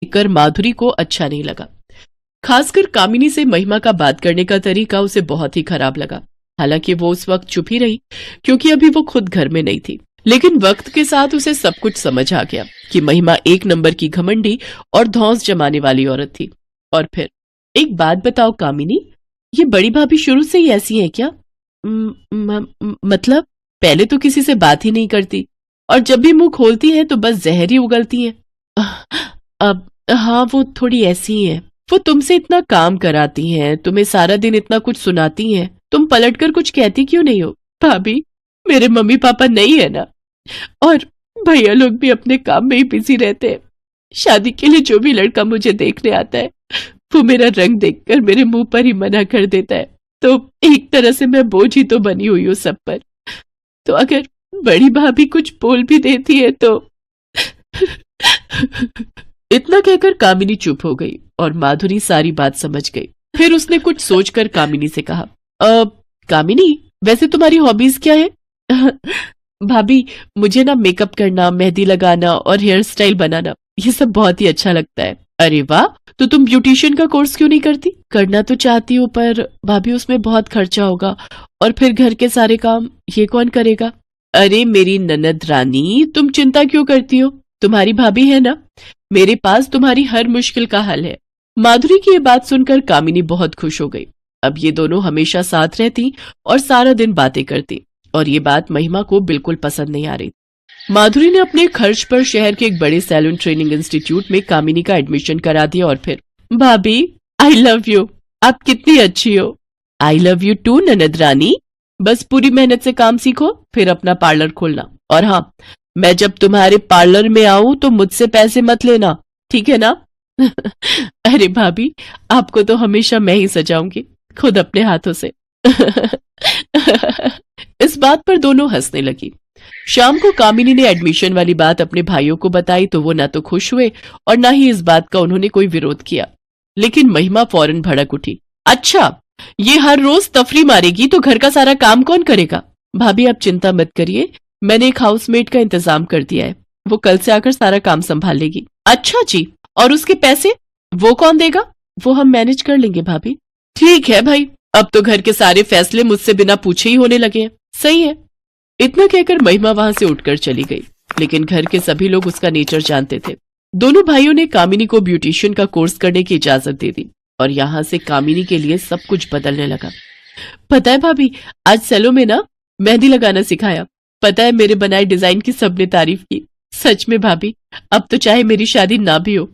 देखकर माधुरी को अच्छा नहीं लगा। खासकर कामिनी से महिमा का बात करने का तरीका उसे बहुत ही खराब लगा। हालांकि वो उस वक्त चुप ही रही क्योंकि अभी वो खुद घर में नहीं थी, लेकिन वक्त के साथ उसे सब कुछ समझ आ गया कि महिमा एक नंबर की घमंडी और धौंस जमाने वाली औरत थी। और फिर, एक बात बताओ कामिनी, ये बड़ी भाभी शुरू से ही ऐसी है क्या? मतलब पहले तो किसी से बात ही नहीं करती और जब भी मुंह खोलती है तो बस जहर ही उगलती है। अब हाँ, वो थोड़ी ऐसी ही है। वो तुमसे इतना काम कराती हैं, तुम्हें सारा दिन इतना कुछ सुनाती हैं, तुम पलटकर कुछ कहती क्यों नहीं हो? भाभी, मेरे मम्मी पापा नहीं है ना, और भैया लोग भी अपने काम में ही बिजी रहते हैं। शादी के लिए जो भी लड़का मुझे देखने आता है वो मेरा रंग देखकर मेरे मुंह पर ही मना कर देता है, तो एक तरह से मैं बोझ ही तो बनी हुई हूँ सब पर। तो अगर बड़ी भाभी कुछ बोल भी देती है तो इतना कहकर कामिनी चुप हो गई और माधुरी सारी बात समझ गई। फिर उसने कुछ सोचकर कामिनी से कहा, कामिनी, वैसे तुम्हारी हॉबीज क्या है? भाभी, मुझे ना मेकअप करना, मेहंदी लगाना और हेयर स्टाइल बनाना, ये सब बहुत ही अच्छा लगता है। अरे वाह, तो तुम ब्यूटिशियन का कोर्स क्यों नहीं करती? करना तो चाहती हूँ पर भाभी उसमें बहुत खर्चा होगा और फिर घर के सारे काम ये कौन करेगा? अरे मेरी ननद रानी, तुम चिंता क्यों करती हो? तुम्हारी भाभी है ना, मेरे पास तुम्हारी हर मुश्किल का हल है। माधुरी की ये बात सुनकर कामिनी बहुत खुश हो गई। अब ये दोनों हमेशा साथ रहती और सारा दिन बातें करती, और ये बात महिमा को बिल्कुल पसंद नहीं आ रही। माधुरी ने अपने खर्च पर शहर के एक बड़े सैलून ट्रेनिंग इंस्टीट्यूट में कामिनी का एडमिशन करा दिया और फिर, भाभी, आई लव यू, आप कितनी अच्छी हो। आई लव यू टू ननद रानी, बस पूरी मेहनत से काम सीखो, फिर अपना पार्लर खोलना। और हाँ, मैं जब तुम्हारे पार्लर में आऊं तो मुझसे पैसे मत लेना, ठीक है ना? अरे भाभी, आपको तो हमेशा मैं ही सजाऊंगी, खुद अपने हाथों से। इस बात पर दोनों हंसने लगी। शाम को कामिनी ने एडमिशन वाली बात अपने भाइयों को बताई तो वो ना तो खुश हुए और ना ही इस बात का उन्होंने कोई विरोध किया। लेकिन महिमा फौरन भड़क उठी। अच्छा, ये हर रोज तफरी मारेगी तो घर का सारा काम कौन करेगा? भाभी, आप चिंता मत करिए, मैंने एक हाउसमेट का इंतजाम कर दिया है, वो कल से आकर सारा काम संभाल लेगी। अच्छा जी, और उसके पैसे वो कौन देगा? वो हम मैनेज कर लेंगे भाभी। ठीक है भाई, अब तो घर के सारे फैसले मुझसे बिना पूछे ही होने लगे हैं। सही है। इतना कहकर महिमा वहां से उठकर चली गई, लेकिन घर के सभी लोग उसका नेचर जानते थे। दोनों भाइयों ने कामिनी को ब्यूटिशियन का कोर्स करने की इजाजत दे दी और यहाँ से कामिनी के लिए सब कुछ बदलने लगा। पता है भाभी, आज सैलो में ना मेहंदी लगाना सिखाया। पता है, मेरे बनाए डिजाइन की सबने तारीफ की। सच में भाभी, अब तो चाहे मेरी शादी ना भी हो